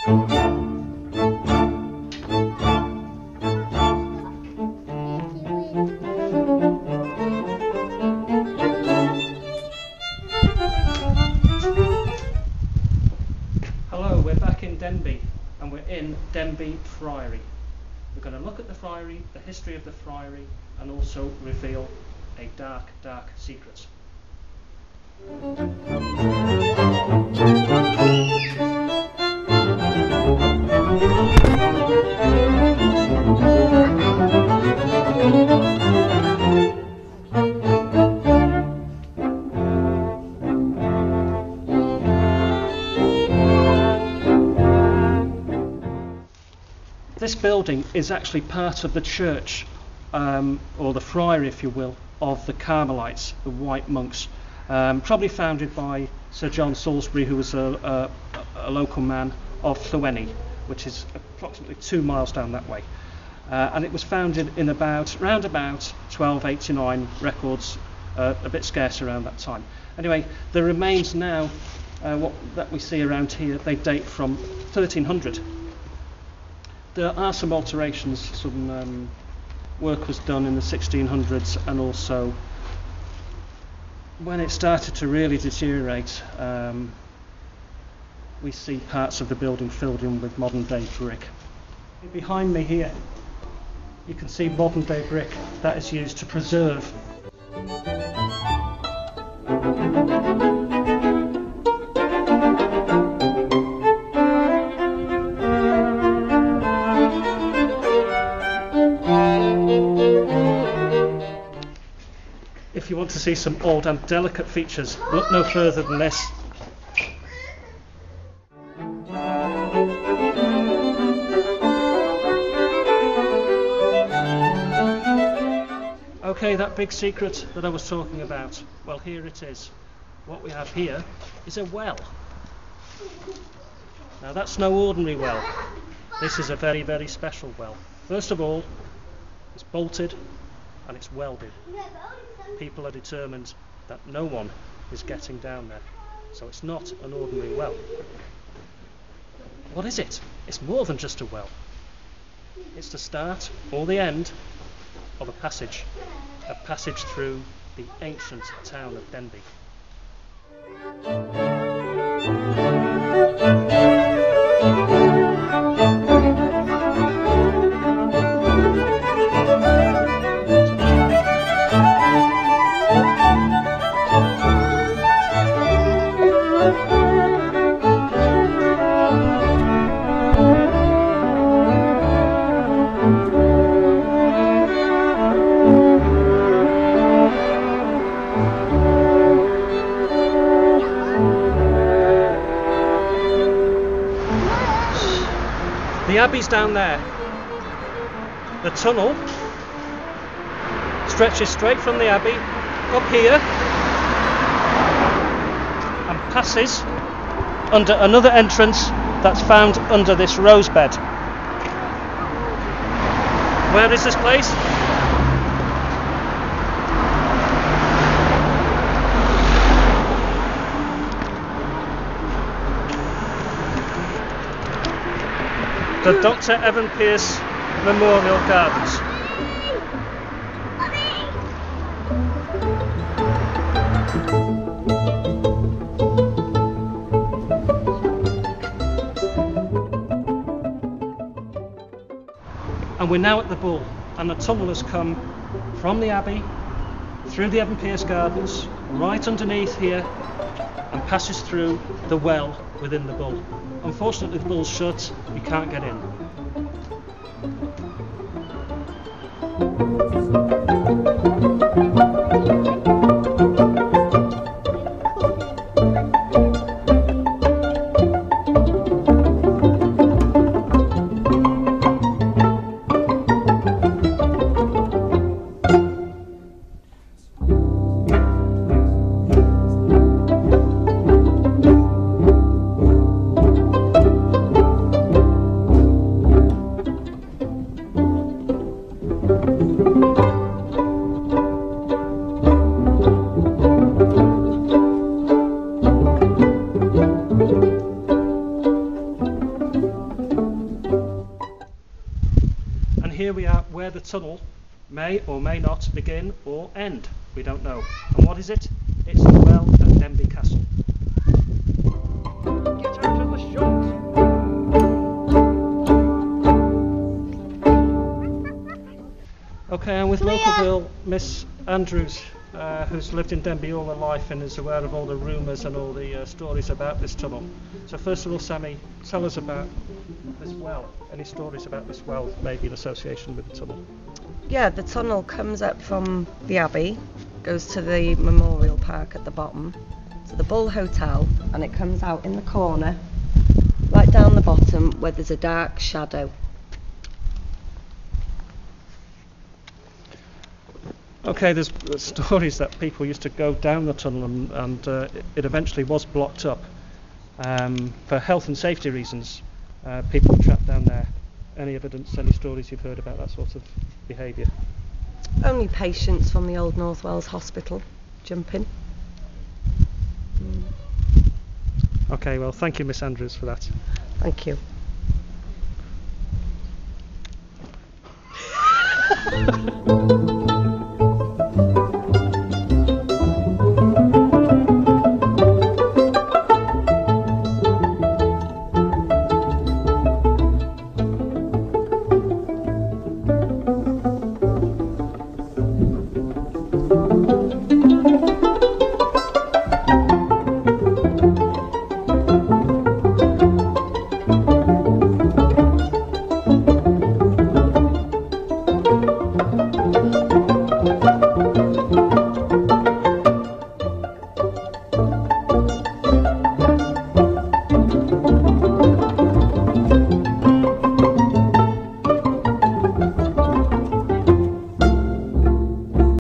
Hello, we're back in Denbigh and we're in Denbigh Friary. We're going to look at the Friary, the history of the Friary, and also reveal a dark, dark secret. This building is actually part of the church, or the friary if you will, of the Carmelites, the white monks, probably founded by Sir John Salisbury, who was a local man of Friary, which is approximately 2 miles down that way. And it was founded in round about 1289, records a bit scarce around that time. Anyway, the remains now, that we see around here, they date from 1300. There are some alterations, some work was done in the 1600s, and also when it started to really deteriorate, we see parts of the building filled in with modern day brick. Behind me here you can see modern day brick that is used to preserve. If you want to see some old and delicate features, look no further than this. Okay, that big secret that I was talking about, well, here it is. What we have here is a well. Now that's no ordinary well. This is a very, very special well. First of all, it's bolted and it's welded. People are determined that no one is getting down there, so it's not an ordinary well. What is it? It's more than just a well. It's the start or the end of a passage through the ancient town of Denbigh. The abbey's down there. The tunnel stretches straight from the abbey up here and passes under another entrance that's found under this rose bed. Where is this place? The Dr. Evan Pierce Memorial Gardens. And we're now at the Bull, and the tunnel has come from the Abbey, through the Evan Pierce Gardens, right underneath here, and passes through the well within the Bull. Unfortunately, the Bull's shut, you can't get in. here we are where the tunnel may or may not begin or end. We don't know. And what is it? It's the well at Denbigh Castle. Get out of the shot! Okay, I'm with local girl Miss Andrews, who's lived in Denbigh all her life and is aware of all the rumours and all the stories about this tunnel. So first of all, Sammy, tell us about this well. Any stories about this well, maybe in association with the tunnel? Yeah, the tunnel comes up from the Abbey, goes to the Memorial Park at the bottom, to the Bull Hotel, and it comes out in the corner, right down the bottom where there's a dark shadow. Okay, there's stories that people used to go down the tunnel and it eventually was blocked up for health and safety reasons. People were trapped down there. Any evidence, any stories you've heard about that sort of behaviour? Only patients from the Old North Wales Hospital jumping. Okay, well, thank you, Miss Andrews, for that. Thank you.